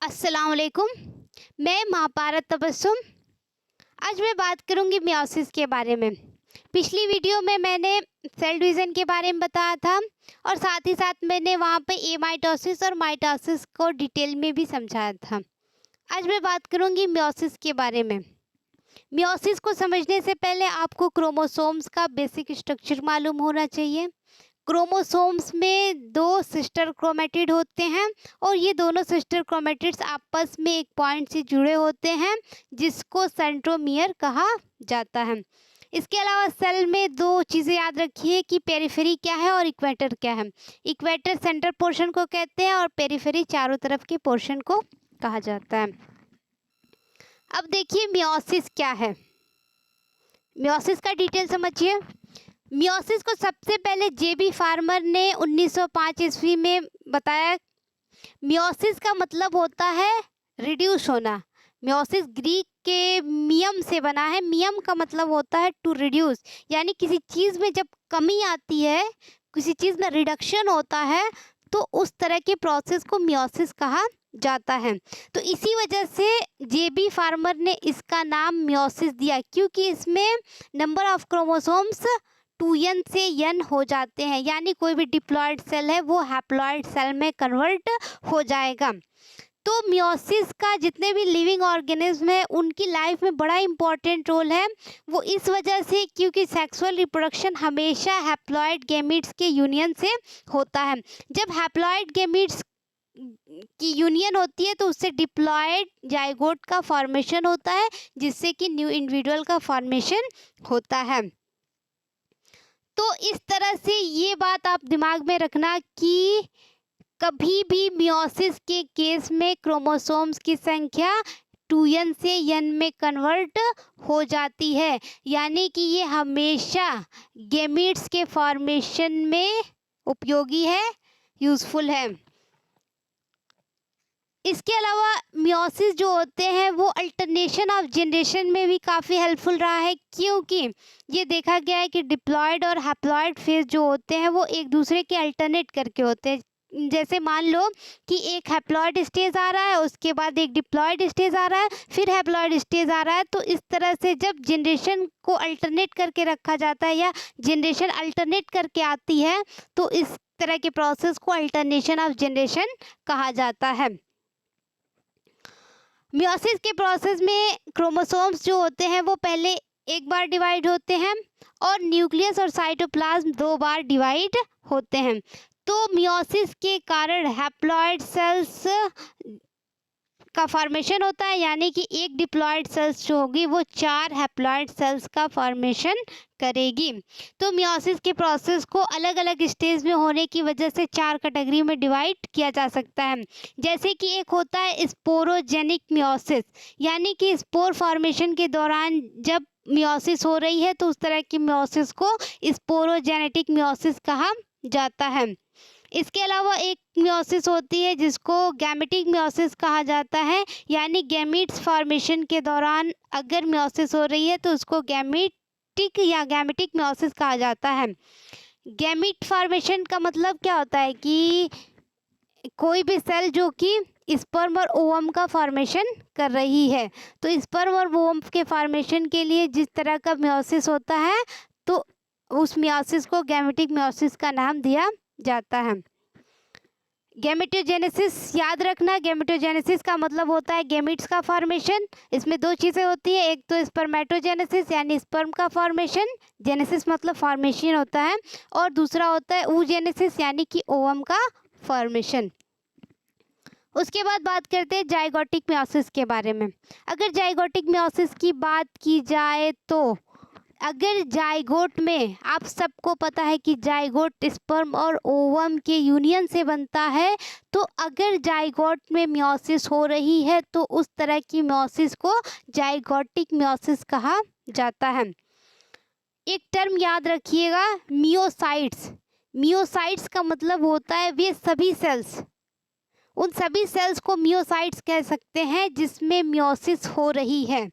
अस्सलाम वालेकुम। मैं महापारत तबस्सुम। आज मैं बात करूंगी मियोसिस के बारे में। पिछली वीडियो में मैंने सेल डिवीज़न के बारे में बताया था और साथ ही साथ मैंने वहां पे एमाइटोसिस और माइटोसिस को डिटेल में भी समझाया था। आज मैं बात करूंगी मियोसिस के बारे में। मियोसिस को समझने से पहले आपको क्रोमोसोम्स का बेसिक स्ट्रक्चर मालूम होना चाहिए। क्रोमोसोम्स में दो सिस्टर क्रोमेटिड होते हैं और ये दोनों सिस्टर क्रोमेटिड्स आपस में एक पॉइंट से जुड़े होते हैं जिसको सेंट्रोमियर कहा जाता है। इसके अलावा सेल में दो चीज़ें याद रखिए कि पेरिफेरी क्या है और इक्वेटर क्या है। इक्वेटर सेंटर पोर्शन को कहते हैं और पेरिफेरी चारों तरफ के पोर्शन को कहा जाता है। अब देखिए मियोसिस क्या है। मियोसिस का डिटेल समझिए। मियोसिस को सबसे पहले जे.बी. फार्मर ने 1905 ईस्वी में बताया। मियोसिस का मतलब होता है रिड्यूस होना। मियोसिस ग्रीक के मियम से बना है। मियम का मतलब होता है टू रिड्यूस, यानी किसी चीज़ में जब कमी आती है, किसी चीज़ में रिडक्शन होता है तो उस तरह के प्रोसेस को मियोसिस कहा जाता है। तो इसी वजह से जे.बी. फार्मर ने इसका नाम मियोसिस दिया, क्योंकि इसमें नंबर ऑफ क्रोमोसोम्स 2n से n हो जाते हैं, यानी कोई भी डिप्लॉयड सेल है वो हैप्लॉयड सेल में कन्वर्ट हो जाएगा। तो मियोसिस का जितने भी लिविंग ऑर्गेनिज्म है उनकी लाइफ में बड़ा इंपॉर्टेंट रोल है। वो इस वजह से क्योंकि सेक्सुअल रिप्रोडक्शन हमेशा हैप्लॉयड गैमीट्स के यूनियन से होता है। जब हैप्लॉयड गैमीट्स की यूनियन होती है तो उससे डिप्लॉयड जाइगोट का फॉर्मेशन होता है, जिससे कि न्यू इंडिविजुअल का फॉर्मेशन होता है। तो इस तरह से ये बात आप दिमाग में रखना कि कभी भी मियोसिस के केस में क्रोमोसोम्स की संख्या 2n से n में कन्वर्ट हो जाती है, यानी कि ये हमेशा गैमीट्स के फॉर्मेशन में उपयोगी है, यूज़फुल है। इसके अलावा मियोसिस जो होते हैं वो अल्टरनेशन ऑफ जनरेशन में भी काफ़ी हेल्पफुल रहा है, क्योंकि ये देखा गया है कि डिप्लॉयड और हैप्लॉयड फेज जो होते हैं वो एक दूसरे के अल्टरनेट करके होते हैं। जैसे मान लो कि एक हैप्लॉयड स्टेज आ रहा है, उसके बाद एक डिप्लॉयड स्टेज आ रहा है, फिर हैप्लॉयड स्टेज आ रहा है। तो इस तरह से जब जनरेशन को अल्टरनेट करके रखा जाता है या जनरेशन अल्टरनेट करके आती है तो इस तरह के प्रोसेस को अल्टरनेशन ऑफ जनरेशन कहा जाता है। मियोसिस के प्रोसेस में क्रोमोसोम्स जो होते हैं वो पहले एक बार डिवाइड होते हैं और न्यूक्लियस और साइटोप्लाज्म 2 बार डिवाइड होते हैं। तो मियोसिस के कारण हैप्लॉयड सेल्स का फॉर्मेशन होता है, यानी कि एक डिप्लॉयड सेल्स जो होगी वो 4 हैप्लॉयड सेल्स का फॉर्मेशन करेगी। तो मियोसिस के प्रोसेस को अलग अलग स्टेज में होने की वजह से 4 कैटेगरी में डिवाइड किया जा सकता है। जैसे कि एक होता है स्पोरोजेनिक मियोसिस, यानी कि स्पोर फॉर्मेशन के दौरान जब मियोसिस हो रही है तो उस तरह की मियोसिस को स्पोरोजेनेटिक मियोसिस कहा जाता है। इसके अलावा एक मियोसिस होती है जिसको गैमेटिक मियोसिस कहा जाता है, यानी गैमीट्स फॉर्मेशन के दौरान अगर मियोसिस हो रही है तो उसको गैमेटिक या गैमेटिक मियोसिस कहा जाता है। गैमीट फॉर्मेशन का मतलब क्या होता है कि कोई भी सेल जो कि स्पर्म और ओवम का फॉर्मेशन कर रही है, तो स्पर्म और ओवम के फॉर्मेशन के लिए जिस तरह का मियोसिस होता है तो उस मियोसिस को गैमेटिक मियोसिस का नाम दिया जाता है। गैमेटोजेनेसिस याद रखना। गैमेटोजेनेसिस का मतलब होता है गैमीट्स का फॉर्मेशन। इसमें 2 चीज़ें होती है, एक तो स्पर्मेटोजेनेसिस यानी स्पर्म का फॉर्मेशन, जेनेसिस मतलब फॉर्मेशन होता है, और दूसरा होता है oogenesis यानी कि ओवम का फॉर्मेशन। उसके बाद बात करते हैं जाइगोटिक मियोसिस के बारे में। अगर जाइगोटिक मियोसिस की बात की जाए तो अगर जाइगोट में, आप सबको पता है कि जाइगोट स्पर्म और ओवम के यूनियन से बनता है, तो अगर जाइगोट में मियोसिस हो रही है तो उस तरह की मियोसिस को जाइगोटिक मियोसिस कहा जाता है। एक टर्म याद रखिएगा, मियोसाइट्स। मियोसाइट्स का मतलब होता है वे सभी सेल्स, उन सभी सेल्स को मियोसाइट्स कह सकते हैं जिसमें मियोसिस हो रही है।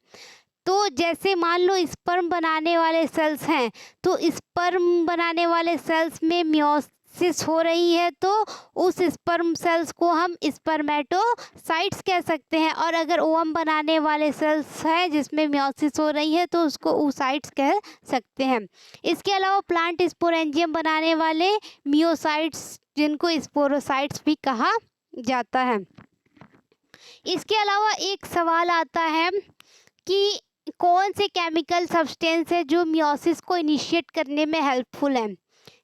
तो जैसे मान लो स्पर्म बनाने वाले सेल्स हैं, तो स्पर्म बनाने वाले सेल्स में मियोसिस मियोसिस हो रही है तो उस स्पर्म सेल्स को हम स्पर्मेटोसाइट्स कह सकते हैं, और अगर ओवम बनाने वाले सेल्स हैं जिसमें मियोसिस हो रही है तो उसको oocytes कह सकते हैं। इसके अलावा प्लांट स्पोरेंजियम बनाने वाले मियोसाइट्स जिनको स्पोरोसाइट्स भी कहा जाता है। इसके अलावा एक सवाल आता है कि कौन से केमिकल सब्सटेंस है जो मियोसिस को इनिशिएट करने में हेल्पफुल है।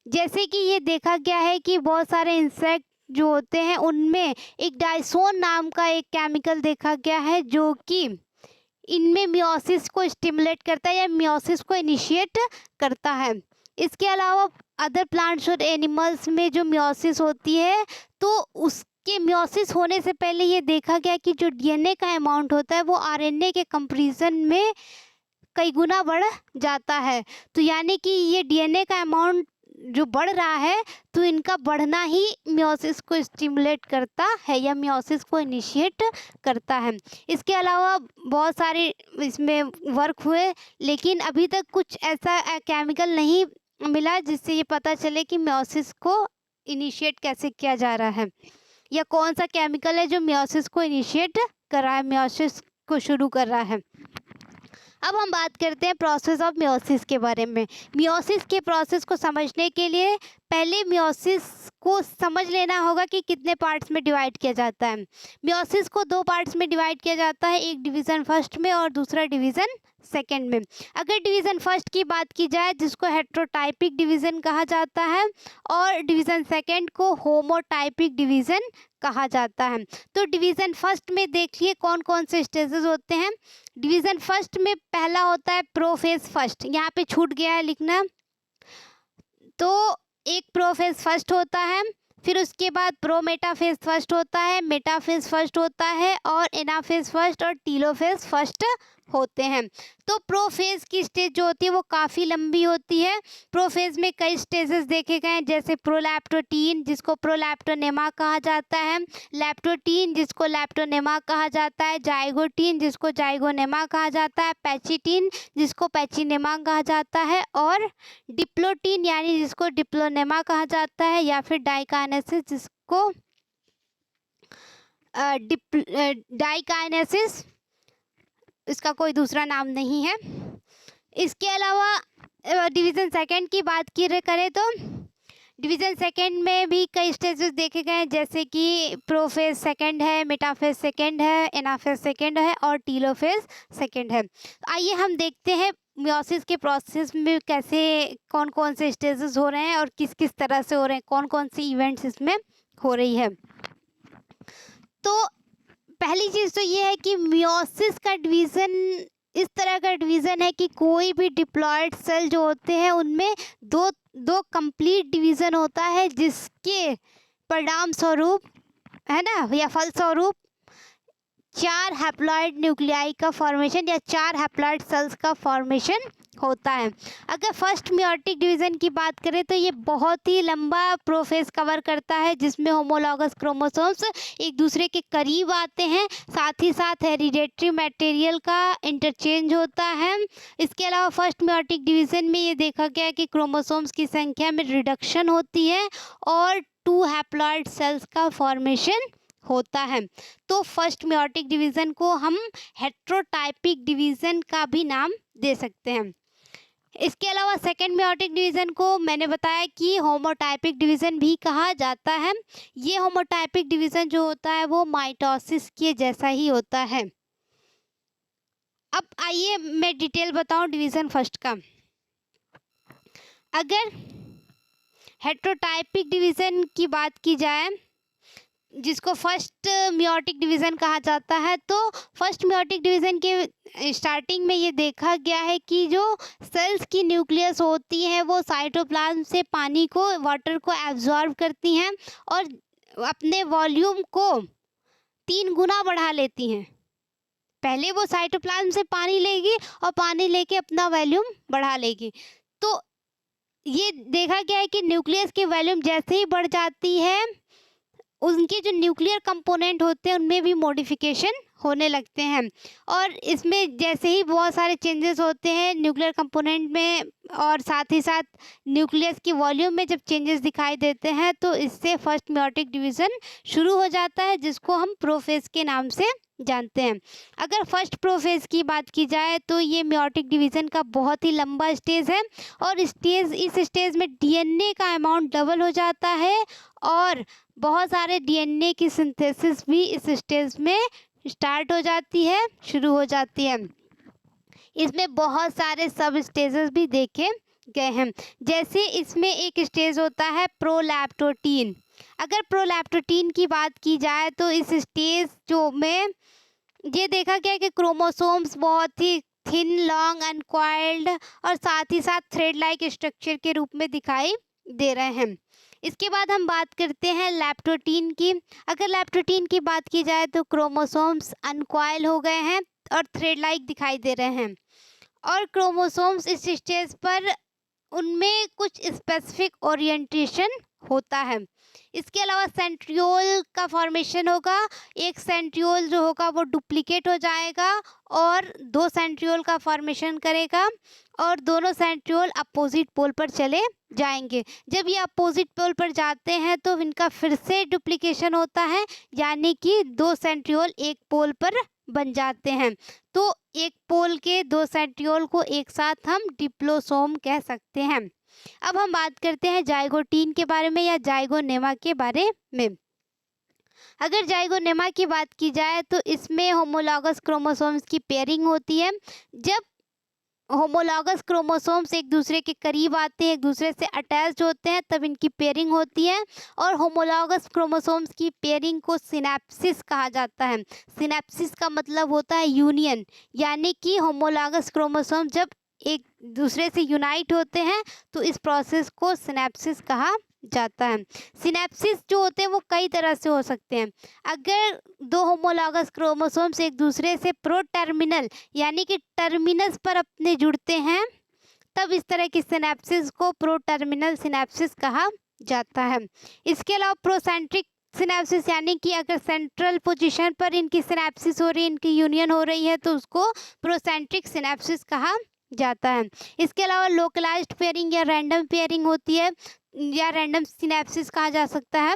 जैसे कि ये देखा गया है कि बहुत सारे इंसेक्ट जो होते हैं उनमें एक डाइसोन नाम का एक केमिकल देखा गया है जो कि इनमें मियोसिस को स्टिमुलेट करता है या मियोसिस को इनिशिएट करता है। इसके अलावा अदर प्लांट्स और एनिमल्स में जो मियोसिस होती है तो उसके मियोसिस होने से पहले ये देखा गया कि जो डीएनए का अमाउंट होता है वो आरएनए के कंपैरिजन में कई गुना बढ़ जाता है। तो यानी कि ये डीएनए का अमाउंट जो बढ़ रहा है तो इनका बढ़ना ही मियोसिस को स्टिमुलेट करता है या मियोसिस को इनिशिएट करता है। इसके अलावा बहुत सारे इसमें वर्क हुए लेकिन अभी तक कुछ ऐसा केमिकल नहीं मिला जिससे ये पता चले कि मियोसिस को इनिशिएट कैसे किया जा रहा है या कौन सा केमिकल है जो मियोसिस को इनिशिएट कर रहा है, मियोसिस को शुरू कर रहा है। अब हम बात करते हैं प्रोसेस ऑफ मियोसिस के बारे में। मियोसिस के प्रोसेस को समझने के लिए पहले मियोसिस को समझ लेना होगा कि कितने पार्ट्स में डिवाइड किया जाता है। मियोसिस को 2 पार्ट्स में डिवाइड किया जाता है, एक डिवीज़न फर्स्ट में और दूसरा डिवीज़न सेकंड में। अगर डिवीज़न फर्स्ट की बात की जाए जिसको हेट्रोटाइपिक डिवीज़न कहा जाता है और डिवीज़न सेकंड को होमोटाइपिक डिवीज़न कहा जाता है। तो डिवीज़न फर्स्ट में देखिए कौन कौन से स्टेजेस होते हैं। डिवीज़न फर्स्ट में पहला होता है प्रोफेज फर्स्ट, यहाँ पे छूट गया है लिखना। तो एक प्रोफेज फर्स्ट होता है, फिर उसके बाद प्रोमेटाफेज फर्स्ट होता है, मेटाफेज फर्स्ट होता है और एनाफेज फर्स्ट और टीलोफेज फर्स्ट होते हैं। तो प्रोफेज की स्टेज जो होती है वो काफ़ी लंबी होती है। प्रोफेज में कई स्टेजेस देखे गए हैं जैसे प्रोलैप्टोटीन जिसको प्रोलैप्टोनेमा कहा जाता है, लैप्टोटीन जिसको लैप्टोनेमा कहा जाता है, जाइगोटीन जिसको जाइगोनेमा कहा जाता है, पैचिटीन जिसको पैचिनेमा कहा जाता है और डिप्लोटीन यानी जिसको डिप्लोनेमा कहा जाता है या फिर डाइकाइनेसिस जिसको डाइकाइनेसिस इसका कोई दूसरा नाम नहीं है। इसके अलावा डिवीज़न सेकंड की बात करें तो डिवीज़न सेकंड में भी कई स्टेजेस देखे गए हैं जैसे कि प्रोफेज सेकंड है, मेटाफेज सेकंड है, एनाफेज सेकंड है और टीलोफेज सेकंड है। आइए हम देखते हैं मियोसिस के प्रोसेस में कैसे कौन कौन से स्टेजेस हो रहे हैं और किस किस तरह से हो रहे हैं, कौन कौन सी इवेंट्स इसमें हो रही है। तो पहली चीज़ तो ये है कि मियोसिस का डिवीज़न इस तरह का डिवीज़न है कि कोई भी डिप्लॉयड सेल जो होते हैं उनमें दो कंप्लीट डिवीज़न होता है जिसके परिणाम स्वरूप है ना या फलस्वरूप 4 हैप्लॉइड न्यूक्लियाई का फॉर्मेशन या 4 हैप्लॉइड सेल्स का फॉर्मेशन होता है। अगर फर्स्ट मियोटिक डिवीज़न की बात करें तो ये बहुत ही लंबा प्रोफेज कवर करता है जिसमें होमोलॉगस क्रोमोसोम्स एक दूसरे के करीब आते हैं, साथ ही साथ हेरिडेटरी मटेरियल का इंटरचेंज होता है। इसके अलावा फर्स्ट मियोटिक डिवीज़न में ये देखा गया कि क्रोमोसोम्स की संख्या में रिडक्शन होती है और 2 हैप्लॉइड सेल्स का फॉर्मेशन होता है। तो फर्स्ट मियोटिक डिवीज़न को हम हेट्रोटाइपिक डिवीज़न का भी नाम दे सकते हैं। इसके अलावा सेकेंड मियोटिक डिवीज़न को मैंने बताया कि होमोटाइपिक डिवीज़न भी कहा जाता है। ये होमोटाइपिक डिवीज़न जो होता है वो माइटोसिस के जैसा ही होता है। अब आइए मैं डिटेल बताऊं डिवीज़न फर्स्ट का। अगर हेट्रोटाइपिक डिवीज़न की बात की जाए जिसको फर्स्ट मियोटिक डिवीज़न कहा जाता है तो फर्स्ट मियोटिक डिवीज़न के स्टार्टिंग में ये देखा गया है कि जो सेल्स की न्यूक्लियस होती है वो साइटोप्लाज्म से पानी को वाटर को एब्जॉर्ब करती हैं और अपने वॉल्यूम को 3 गुना बढ़ा लेती हैं। पहले वो साइटोप्लाज्म से पानी लेगी और पानी लेके अपना वॉल्यूम बढ़ा लेगी। तो ये देखा गया है कि न्यूक्लियस की वॉल्यूम जैसे ही बढ़ जाती है उनके जो न्यूक्लियर कंपोनेंट होते हैं उनमें भी मॉडिफिकेशन होने लगते हैं। और इसमें जैसे ही बहुत सारे चेंजेस होते हैं न्यूक्लियर कंपोनेंट में और साथ ही साथ न्यूक्लियस की वॉल्यूम में जब चेंजेस दिखाई देते हैं तो इससे फर्स्ट मेयोटिक डिवीज़न शुरू हो जाता है, जिसको हम प्रोफेज के नाम से जानते हैं। अगर फर्स्ट प्रोफेज की बात की जाए तो ये मेयोटिक डिवीज़न का बहुत ही लंबा स्टेज है और इस स्टेज में डीएनए का अमाउंट डबल हो जाता है और बहुत सारे डीएनए की सिंथेसिस भी इस स्टेज में स्टार्ट हो जाती है, शुरू हो जाती है। इसमें बहुत सारे सब स्टेजेस भी देखे गए हैं। जैसे इसमें एक स्टेज होता है प्रोलैप्टोटीन। अगर प्रोलैप्टोटीन की बात की जाए तो इस स्टेज जो में ये देखा गया कि क्रोमोसोम्स बहुत ही थिन, लॉन्ग, अनकॉइल्ड और साथ ही साथ थ्रेड लाइक स्ट्रक्चर के रूप में दिखाई दे रहे हैं। इसके बाद हम बात करते हैं लैप्टोटीन की। अगर लैप्टोटीन की बात की जाए तो क्रोमोसोम्स अनकॉइल हो गए हैं और थ्रेड लाइक दिखाई दे रहे हैं और क्रोमोसोम्स इस स्टेज पर उनमें कुछ स्पेसिफिक ओरिएंटेशन होता है। इसके अलावा सेंट्रियोल का फॉर्मेशन होगा। एक सेंट्रियोल जो होगा वो डुप्लीकेट हो जाएगा और दो सेंट्रियोल का फॉर्मेशन करेगा और दोनों सेंट्रियोल अपोजिट पोल पर चले जाएंगे। जब ये अपोजिट पोल पर जाते हैं तो इनका फिर से डुप्लीकेशन होता है, यानी कि दो सेंट्रियोल एक पोल पर बन जाते हैं। तो एक पोल के दो सेंट्रियोल को एक साथ हम डिप्लोसोम कह सकते हैं। अब हम बात करते हैं जाइगोटीन के बारे में या जाइगोनेमा के बारे में। अगर जाइगोनेमा की बात की जाए तो इसमें होमोलॉगस क्रोमोसोम्स की पेयरिंग होती है। जब होमोलॉगस क्रोमोसोम्स एक दूसरे के करीब आते हैं, एक दूसरे से अटैच्ड होते हैं, तब इनकी पेयरिंग होती है और होमोलॉगस क्रोमोसोम्स की पेयरिंग को सिनैप्सिस कहा जाता है। सिनैप्सिस का मतलब होता है यूनियन, यानी कि होमोलॉगस क्रोमोसोम जब एक दूसरे से यूनाइट होते हैं तो इस प्रोसेस को सिनैप्सिस कहा जाता है। सिनैप्सिस जो होते हैं वो कई तरह से हो सकते हैं। अगर दो होमोलॉगस क्रोमोसोम्स एक दूसरे से प्रो टर्मिनल यानी कि टर्मिनस पर अपने जुड़ते हैं तब इस तरह की सिनैप्सिस को प्रो टर्मिनल सिनैप्सिस कहा जाता है। इसके अलावा प्रोसेंट्रिक सिनैप्सिस यानी कि अगर सेंट्रल पोजीशन पर इनकी सिनैप्सिस हो रही है, इनकी यूनियन हो रही है तो उसको प्रोसेंट्रिक सिनैप्सिस कहा जाता है। इसके अलावा लोकलाइज्ड पेयरिंग या रैंडम पेयरिंग होती है या रैंडम सिनैप्सिस कहा जा सकता है।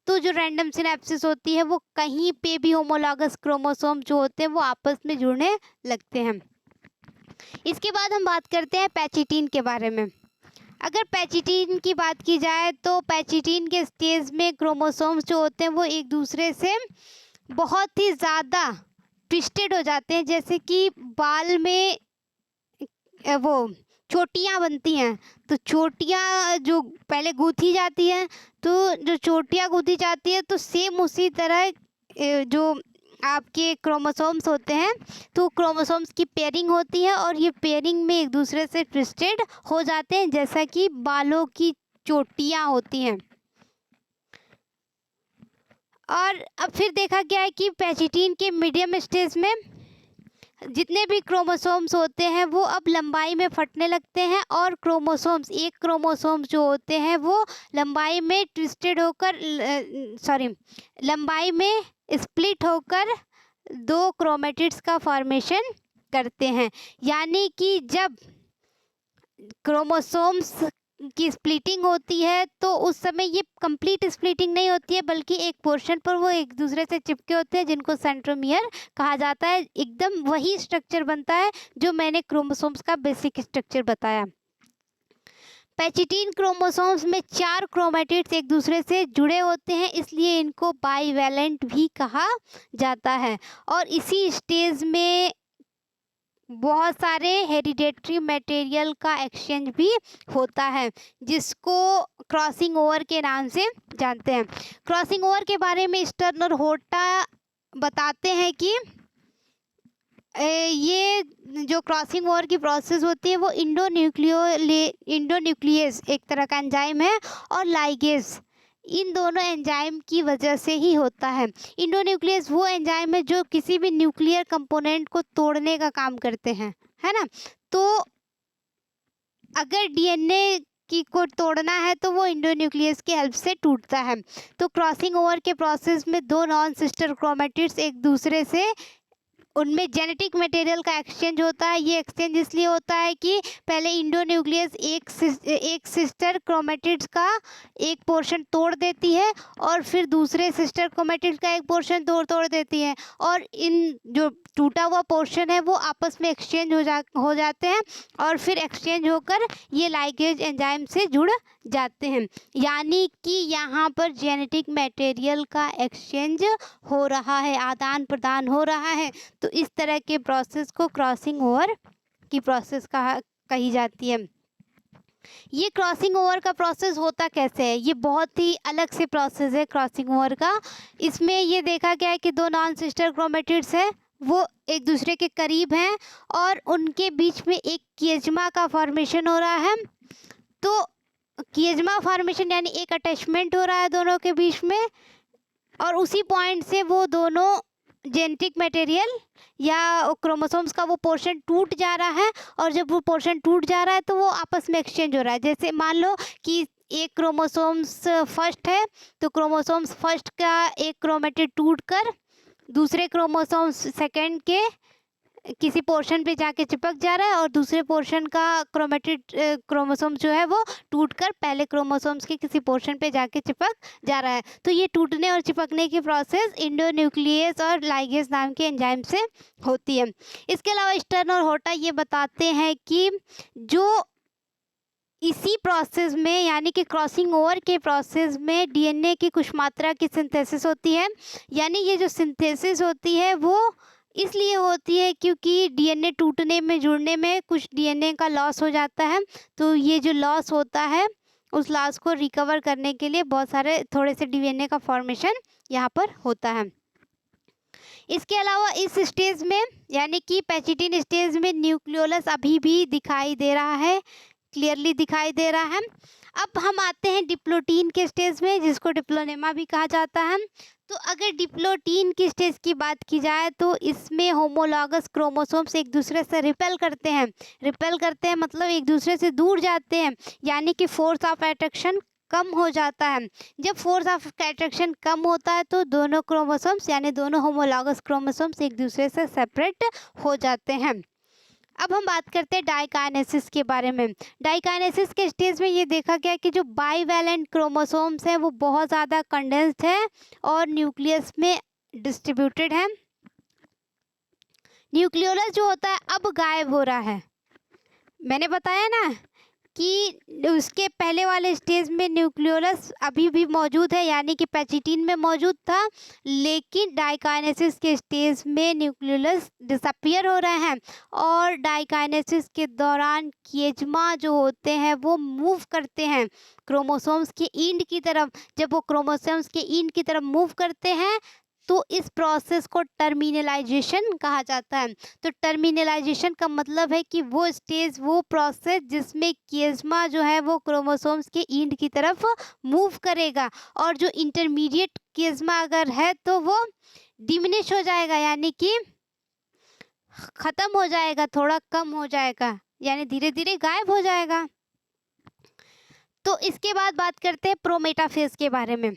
तो जो रैंडम सिनैप्सिस होती है वो कहीं पे भी होमोलॉगस क्रोमोसोम जो होते हैं वो आपस में जुड़ने लगते हैं। इसके बाद हम बात करते हैं पैचिटीन के बारे में। अगर पैचिटीन की बात की जाए तो पैचिटीन के स्टेज में क्रोमोसोम्स जो होते हैं वो एक दूसरे से बहुत ही ज़्यादा ट्विस्टेड हो जाते हैं। जैसे कि बाल में वो चोटियाँ बनती हैं, तो चोटियाँ जो पहले गूँथी जाती हैं, तो जो चोटियाँ गूँथी जाती है तो सेम उसी तरह जो आपके क्रोमोसोम्स होते हैं तो क्रोमोसोम्स की पेयरिंग होती है और ये पेयरिंग में एक दूसरे से ट्विस्टेड हो जाते हैं, जैसा कि बालों की चोटियाँ होती हैं। और अब फिर देखा गया है कि पैचिटीन के मीडियम स्टेज में जितने भी क्रोमोसोम्स होते हैं वो अब लंबाई में फटने लगते हैं और एक क्रोमोसोम्स जो होते हैं वो लंबाई में ट्विस्टेड होकर लंबाई में स्प्लिट होकर दो क्रोमेटिड्स का फॉर्मेशन करते हैं। यानी कि जब क्रोमोसोम्स की स्प्लिटिंग होती है तो उस समय ये कंप्लीट स्प्लिटिंग नहीं होती है, बल्कि एक पोर्शन पर वो एक दूसरे से चिपके होते हैं जिनको सेंट्रोमियर कहा जाता है। एकदम वही स्ट्रक्चर बनता है जो मैंने क्रोमोसोम्स का बेसिक स्ट्रक्चर बताया। पैचिटीन क्रोमोसोम्स में 4 क्रोमेटिड्स एक दूसरे से जुड़े होते हैं, इसलिए इनको बाईवैलेंट भी कहा जाता है। और इसी स्टेज में बहुत सारे हेरिडेटरी मटेरियल का एक्सचेंज भी होता है, जिसको क्रॉसिंग ओवर के नाम से जानते हैं। क्रॉसिंग ओवर के बारे में स्टर्न और होर्टा बताते हैं कि ये जो क्रॉसिंग ओवर की प्रोसेस होती है वो इंडोन्यूक्लियस एक तरह का एंजाइम है और लाइगेज, इन दोनों एंजाइम की वजह से ही होता है। इंडोन्यूक्लियस वो एंजाइम है जो किसी भी न्यूक्लियर कंपोनेंट को तोड़ने का काम करते हैं, है ना। तो अगर डीएनए की को तोड़ना है तो वो इंडोन्यूक्लियस की हेल्प से टूटता है। तो क्रॉसिंग ओवर के प्रोसेस में दो नॉन सिस्टर क्रोमेटिड्स एक दूसरे से उनमें जेनेटिक मटेरियल का एक्सचेंज होता है। ये एक्सचेंज इसलिए होता है कि पहले इंडोन्यूक्लियस एक सिस्टर क्रोमेटिड्स का एक पोर्शन तोड़ देती है और फिर दूसरे सिस्टर क्रोमेटिड्स का एक पोर्शन तोड़ देती है, और इन जो टूटा हुआ पोर्शन है वो आपस में एक्सचेंज हो जाते हैं और फिर एक्सचेंज होकर ये लाइगेज एंजाइम से जुड़ जाते हैं। यानी कि यहाँ पर जेनेटिक मटेरियल का एक्सचेंज हो रहा है, आदान प्रदान हो रहा है। तो इस तरह के प्रोसेस को क्रॉसिंग ओवर की प्रोसेस कही जाती है। ये क्रॉसिंग ओवर का प्रोसेस होता कैसे है? ये बहुत ही अलग से प्रोसेस है क्रॉसिंग ओवर का। इसमें ये देखा गया है कि दो नॉन सिस्टर क्रोमेटिड्स है वो एक दूसरे के करीब हैं और उनके बीच में एक किएज्मा का फॉर्मेशन हो रहा है। तो किएज्मा फॉर्मेशन यानी एक अटैचमेंट हो रहा है दोनों के बीच में, और उसी पॉइंट से वो दोनों जेनेटिक मटेरियल या क्रोमोसोम्स का वो पोर्शन टूट जा रहा है, और जब वो पोर्शन टूट जा रहा है तो वो आपस में एक्सचेंज हो रहा है। जैसे मान लो कि एक क्रोमोसोम्स फर्स्ट है तो क्रोमोसोम्स फर्स्ट का एक क्रोमेटिड टूटकर दूसरे क्रोमोसोम्स सेकंड के किसी पोर्शन पे जाके चिपक जा रहा है, और दूसरे पोर्शन का क्रोमोसोम जो है वो टूटकर पहले क्रोमोसोम्स के किसी पोर्शन पे जाके चिपक जा रहा है। तो ये टूटने और चिपकने की प्रोसेस इंडोन्यूक्लियस और लाइगेज नाम के एंजाइम से होती है। इसके अलावा स्टर्न और होटा ये बताते हैं कि जो इसी प्रोसेस में यानी कि क्रॉसिंग ओवर के प्रोसेस में डीएनए की कुछ मात्रा की सिंथेसिस होती है। यानी ये जो सिंथेसिस होती है वो इसलिए होती है क्योंकि डीएनए टूटने में जुड़ने में कुछ डीएनए का लॉस हो जाता है। तो ये जो लॉस होता है उस लॉस को रिकवर करने के लिए बहुत सारे थोड़े से डीएनए का फॉर्मेशन यहाँ पर होता है। इसके अलावा इस स्टेज में यानी कि पैचिटिन स्टेज में न्यूक्लियोलस अभी भी दिखाई दे रहा है, क्लियरली दिखाई दे रहा है। अब हम आते हैं डिप्लोटीन के स्टेज में, जिसको डिप्लोनेमा भी कहा जाता है। तो अगर डिप्लोटीन की स्टेज की बात की जाए तो इसमें होमोलॉगस क्रोमोसोम्स एक दूसरे से रिपेल करते हैं मतलब एक दूसरे से दूर जाते हैं, यानी कि फोर्स ऑफ अट्रैक्शन कम हो जाता है। जब फोर्स ऑफ अट्रैक्शन कम होता है तो दोनों क्रोमोसोम्स यानी दोनों होमोलॉगस क्रोमोसोम्स एक दूसरे से सेपरेट हो जाते हैं। अब हम बात करते हैं डाइकाइनेसिस के बारे में। डाइकाइनेसिस के स्टेज में ये देखा गया कि जो बाईवैलेंट क्रोमोसोम्स हैं वो बहुत ज़्यादा कंडेंस्ड है और न्यूक्लियस में डिस्ट्रीब्यूटेड है। न्यूक्लियोलस जो होता है अब गायब हो रहा है। मैंने बताया ना कि उसके पहले वाले स्टेज में न्यूक्लियोलस अभी भी मौजूद है, यानी कि पैचिटिन में मौजूद था, लेकिन डाइकाइनेसिस के स्टेज में न्यूक्लियोलस डिसअपियर हो रहे हैं और डाइकाइनेसिस के दौरान किएज्मा जो होते हैं वो मूव करते हैं क्रोमोसोम्स के एंड की तरफ। जब वो क्रोमोसोम्स के एंड की तरफ मूव करते हैं तो इस प्रोसेस को टर्मिनलाइजेशन कहा जाता है। तो टर्मिनलाइजेशन का मतलब है कि वो स्टेज वो प्रोसेस जिसमें किएज्मा जो है वो क्रोमोसोम्स के एंड की तरफ मूव करेगा, और जो इंटरमीडिएट किएज्मा अगर है तो वो डिमिनिश हो जाएगा, यानी कि ख़त्म हो जाएगा, थोड़ा कम हो जाएगा, यानी धीरे धीरे गायब हो जाएगा। तो इसके बाद बात करते हैं प्रोमेटाफेज के बारे में।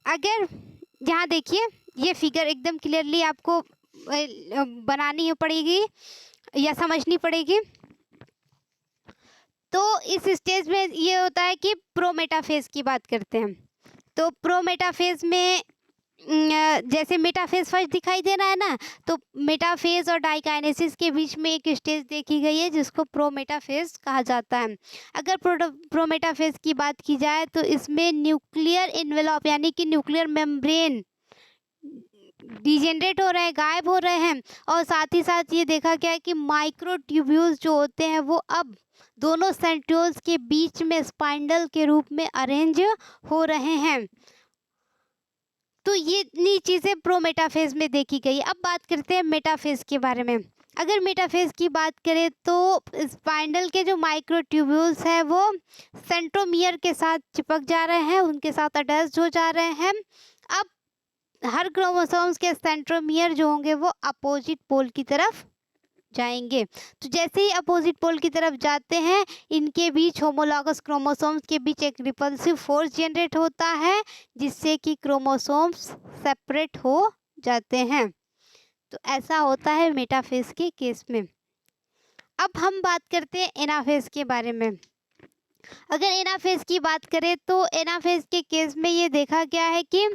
अगर यहाँ देखिए ये फिगर एकदम क्लियरली आपको बनानी पड़ेगी या समझनी पड़ेगी। तो इस स्टेज में ये होता है कि प्रोमेटाफेज की बात करते हैं। तो प्रोमेटाफेज में जैसे मेटाफेज फर्स्ट दिखाई दे रहा है ना, तो मेटाफेज और डाइकाइनेसिस के बीच में एक स्टेज देखी गई है जिसको प्रोमेटाफेज कहा जाता है। अगर प्रोमेटाफेज की बात की जाए तो इसमें न्यूक्लियर एनवेलप यानी कि न्यूक्लियर मेम्ब्रेन डिजेनरेट हो रहे हैं, गायब हो रहे हैं, और साथ ही साथ ये देखा गया है कि माइक्रोट्यूब्यूल्स जो होते हैं वो अब दोनों सेंट्रियोल्स के बीच में स्पाइंडल के रूप में अरेंज हो रहे हैं। तो ये इतनी चीज़ें प्रोमेटाफेज में देखी गई। अब बात करते हैं मेटाफेज के बारे में। अगर मेटाफेज की बात करें तो स्पाइंडल के जो माइक्रोट्यूब्यूल्स हैं वो सेंट्रोमियर के साथ चिपक जा रहे हैं, उनके साथ अटैच हो जा रहे हैं। अब हर क्रोमोसोम्स के सेंट्रोमियर जो होंगे वो अपोजिट पोल की तरफ जाएंगे। तो जैसे ही अपोजिट पोल की तरफ जाते हैं, इनके बीच होमोलॉगस क्रोमोसोम्स के बीच एक रिपल्सिव फोर्स जनरेट होता है, जिससे कि क्रोमोसोम्स सेपरेट हो जाते हैं। तो ऐसा होता है मेटाफेज के केस में। अब हम बात करते हैं एनाफेज के बारे में। अगर एनाफेज की बात करें तो एनाफेज के केस में ये देखा गया है कि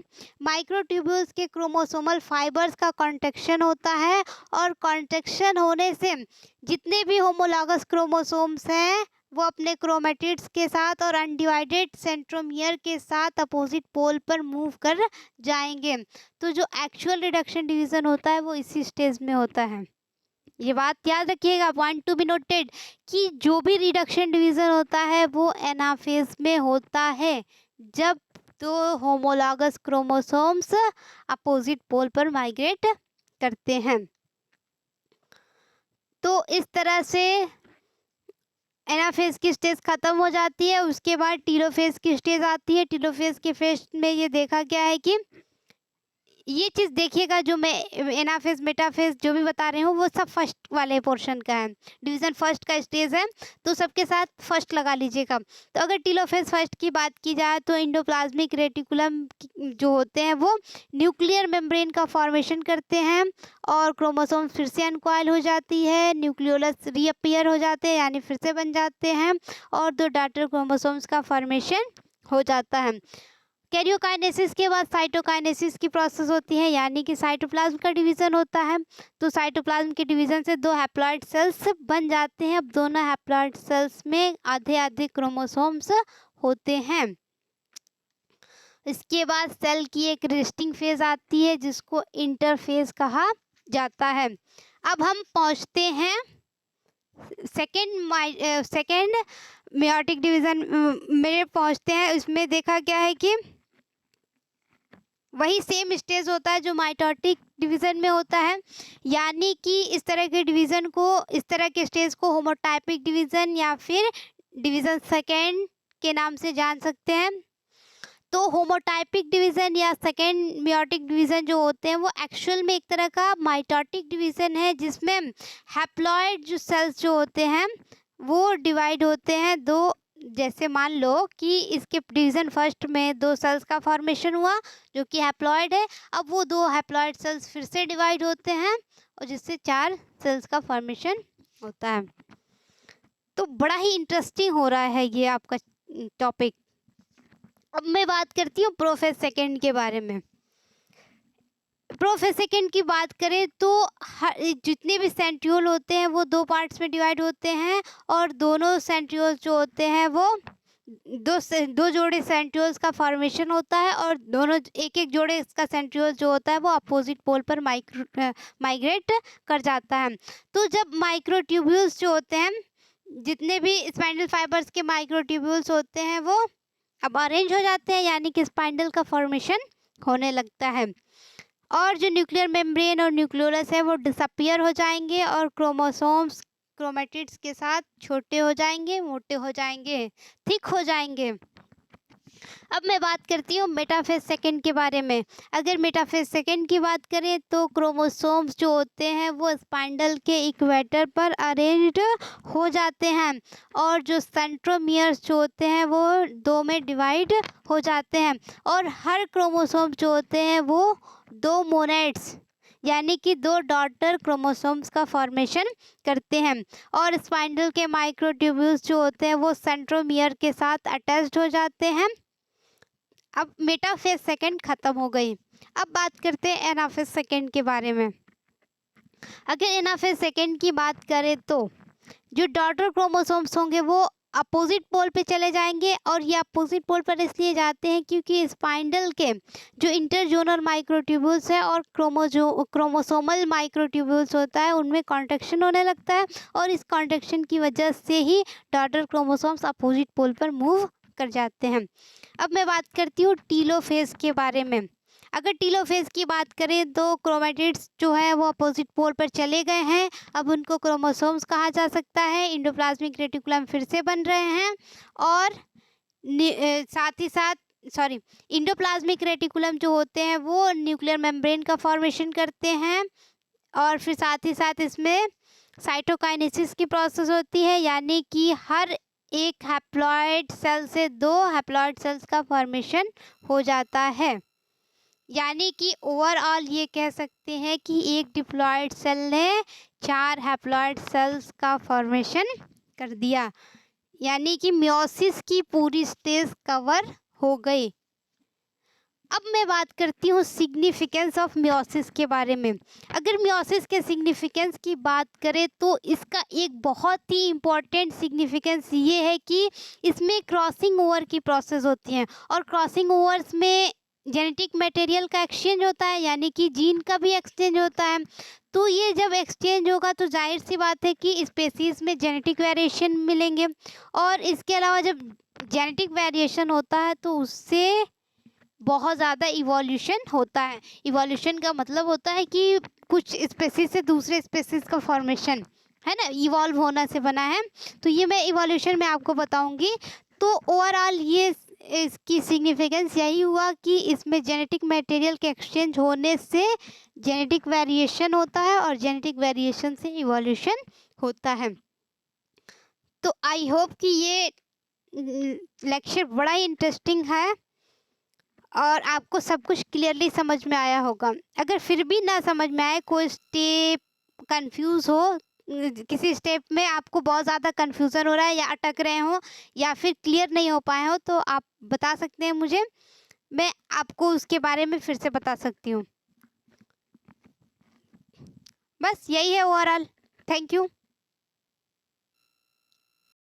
माइक्रोट्यूब्यूल्स के क्रोमोसोमल फाइबर्स का कॉन्ट्रैक्शन होता है, और कॉन्ट्रैक्शन होने से जितने भी होमोलॉगस क्रोमोसोम्स हैं वो अपने क्रोमेटिड्स के साथ और अनडिवाइडेड सेंट्रोमियर के साथ अपोजिट पोल पर मूव कर जाएंगे। तो जो एक्चुअल रिडक्शन डिवीज़न होता है वो इसी स्टेज में होता है। ये बात याद रखिएगा, पॉइंट टू बी नोटेड, कि जो भी रिडक्शन डिवीज़न होता है वो एनाफेज में होता है, जब दो होमोलॉगस क्रोमोसोम्स अपोजिट पोल पर माइग्रेट करते हैं। तो इस तरह से एनाफेज की स्टेज ख़त्म हो जाती है। उसके बाद टीलोफेज की स्टेज आती है। टीलोफेज के फेज में ये देखा गया है कि ये चीज़ देखिएगा, जो मैं एनाफेज मेटाफेज जो भी बता रही हूँ वो सब फर्स्ट वाले पोर्शन का है, डिवीज़न फर्स्ट का स्टेज है, तो सबके साथ फर्स्ट लगा लीजिएगा। तो अगर टीलोफेज फर्स्ट की बात की जाए तो इंडोप्लाज्मिक रेटिकुलम जो होते हैं वो न्यूक्लियर मेम्ब्रेन का फॉर्मेशन करते हैं, और क्रोमोसोम फिर से अनकॉइल हो जाती है, न्यूक्लियोलस रीअपियर हो जाते हैं यानी फिर से बन जाते हैं, और दो डॉटर क्रोमोसोम्स का फॉर्मेशन हो जाता है। कैरियोकाइनेसिस के बाद साइटोकाइनेसिस की प्रोसेस होती है, यानी कि साइटोप्लाज्म का डिवीज़न होता है। तो साइटोप्लाज्म के डिवीज़न से दो हैप्लॉइड सेल्स बन जाते हैं। अब दोनों हैप्लॉइड सेल्स में आधे आधे क्रोमोसोम्स होते हैं। इसके बाद सेल की एक रेस्टिंग फेज आती है जिसको इंटरफेज कहा जाता है। अब हम पहुंचते हैं सेकेंड मेयोटिक डिवीज़न में पहुंचते हैं। इसमें देखा गया है कि वही सेम स्टेज होता है जो माइटोटिक डिवीज़न में होता है, यानी कि इस तरह के डिवीज़न को, इस तरह के स्टेज को होमोटाइपिक डिवीज़न या फिर डिवीज़न सेकेंड के नाम से जान सकते हैं। तो होमोटाइपिक डिवीज़न या सेकेंड मेयोटिक डिवीज़न जो होते हैं वो एक्चुअल में एक तरह का माइटोटिक डिवीज़न है, जिसमें हैप्लॉइड जो सेल्स जो होते हैं वो डिवाइड होते हैं दो। जैसे मान लो कि इसके डिवीज़न फर्स्ट में दो सेल्स का फॉर्मेशन हुआ जो कि हैप्लॉइड है। अब वो दो हैप्लॉइड सेल्स फिर से डिवाइड होते हैं और जिससे 4 सेल्स का फॉर्मेशन होता है। तो बड़ा ही इंटरेस्टिंग हो रहा है ये आपका टॉपिक। अब मैं बात करती हूँ प्रोफेज सेकेंड के बारे में। प्रोफेज सेकेंड की बात करें तो जितने भी सेंट्रियोल होते हैं वो दो पार्ट्स में डिवाइड होते हैं, और दोनों सेंट्रियोल जो होते हैं वो दो जोड़े सेंट्रियोल्स का फॉर्मेशन होता है, और दोनों एक एक जोड़े इसका सेंट्रियोल जो होता है वो अपोजिट पोल पर माइग्रेट कर जाता है। तो जब माइक्रोट्यूब्यूल्स जो होते हैं, जितने भी स्पाइंडल फाइबर्स के माइक्रोट्यूब्यूल्स होते हैं वो अब अरेंज हो जाते हैं, यानी कि स्पाइंडल का फॉर्मेशन होने लगता है, और जो न्यूक्लियर मेम्ब्रेन और न्यूक्लियोलस है वो डिसअपियर हो जाएंगे, और क्रोमोसोम्स क्रोमेटिड्स के साथ छोटे हो जाएंगे, मोटे हो जाएंगे, थिक हो जाएंगे। अब मैं बात करती हूँ मेटाफेज सेकेंड के बारे में। अगर मेटाफेज सेकेंड की बात करें तो क्रोमोसोम्स जो होते हैं वो स्पाइंडल के इक्वेटर पर अरेंज्ड हो जाते हैं, और जो सेंट्रोमियर्स जो होते हैं वो दो में डिवाइड हो जाते हैं, और हर क्रोमोसोम जो होते हैं वो दो मोनेट्स यानी कि दो डॉटर क्रोमोसोम्स का फॉर्मेशन करते हैं, और स्पाइंडल के माइक्रोट्यूब्यूल्स जो होते हैं वो सेंट्रोमियर के साथ अटैच्ड हो जाते हैं। अब मेटाफेज सेकेंड ख़त्म हो गई। अब बात करते हैं एनाफेज सेकेंड के बारे में। अगर एनाफेज सेकेंड की बात करें तो जो डॉटर क्रोमोसोम्स होंगे वो अपोजिट पोल पे चले जाएंगे, और ये अपोजिट पोल पर इसलिए जाते हैं क्योंकि स्पाइंडल के जो इंटरजोनल माइक्रोट्यूब्यूल्स है और क्रोमोसोमल माइक्रोट्यूब्यूल्स होता है उनमें कॉन्ट्रैक्शन होने लगता है, और इस कॉन्ट्रैक्शन की वजह से ही डॉटर क्रोमोसोम्स अपोजिट पोल पर मूव कर जाते हैं। अब मैं बात करती हूँ टीलोफेज के बारे में। अगर टीलोफेज की बात करें तो क्रोमेटिड्स जो है वो अपोजिट पोल पर चले गए हैं, अब उनको क्रोमोसोम्स कहा जा सकता है। इंडोप्लाज्मिक रेटिकुलम फिर से बन रहे हैं, और साथ ही साथ इंडोप्लाज्मिक रेटिकुलम जो होते हैं वो न्यूक्लियर मेम्ब्रेन का फॉर्मेशन करते हैं, और फिर साथ ही साथ इसमें साइटोकाइनेसिस की प्रोसेस होती है, यानी कि हर एक हैप्लॉइड सेल से 2 हैप्लॉइड सेल्स का फॉर्मेशन हो जाता है। यानी कि ओवरऑल ये कह सकते हैं कि एक डिप्लॉइड सेल ने 4 हैप्लॉइड सेल्स का फॉर्मेशन कर दिया, यानी कि मियोसिस की पूरी स्टेज कवर हो गई। अब मैं बात करती हूँ सिग्निफिकेंस ऑफ मियोसिस के बारे में। अगर मियोसिस के सिग्निफिकेंस की बात करें तो इसका एक बहुत ही इम्पॉर्टेंट सिग्निफिकेंस ये है कि इसमें क्रॉसिंग ओवर की प्रोसेस होती है, और क्रॉसिंग ओवर्स में जेनेटिक मटेरियल का एक्सचेंज होता है, यानी कि जीन का भी एक्सचेंज होता है। तो ये जब एक्सचेंज होगा तो जाहिर सी बात है कि स्पेसीज में जेनेटिक वेरिएशन मिलेंगे, और इसके अलावा जब जेनेटिक वेरिएशन होता है तो उससे बहुत ज़्यादा इवोल्यूशन होता है। इवोल्यूशन का मतलब होता है कि कुछ स्पेसीज से दूसरे स्पेसीज का फॉर्मेशन, है ना, इवॉल्व होना से बना है। तो ये मैं इवोल्यूशन में आपको बताऊंगी। तो ओवरऑल ये इसकी सिग्निफिकेंस यही हुआ कि इसमें जेनेटिक मटेरियल के एक्सचेंज होने से जेनेटिक वेरिएशन होता है, और जेनेटिक वेरिएशन से इवोल्यूशन होता है। तो आई होप कि ये लेक्चर बड़ा ही इंटरेस्टिंग है और आपको सब कुछ क्लियरली समझ में आया होगा। अगर फिर भी ना समझ में आए, कोई स्टेप कंफ्यूज हो, किसी स्टेप में आपको बहुत ज़्यादा कन्फ्यूज़न हो रहा है या अटक रहे हो या फिर क्लियर नहीं हो पाए हो, तो आप बता सकते हैं मुझे, मैं आपको उसके बारे में फिर से बता सकती हूँ। बस यही है ओवरऑल। Thank you.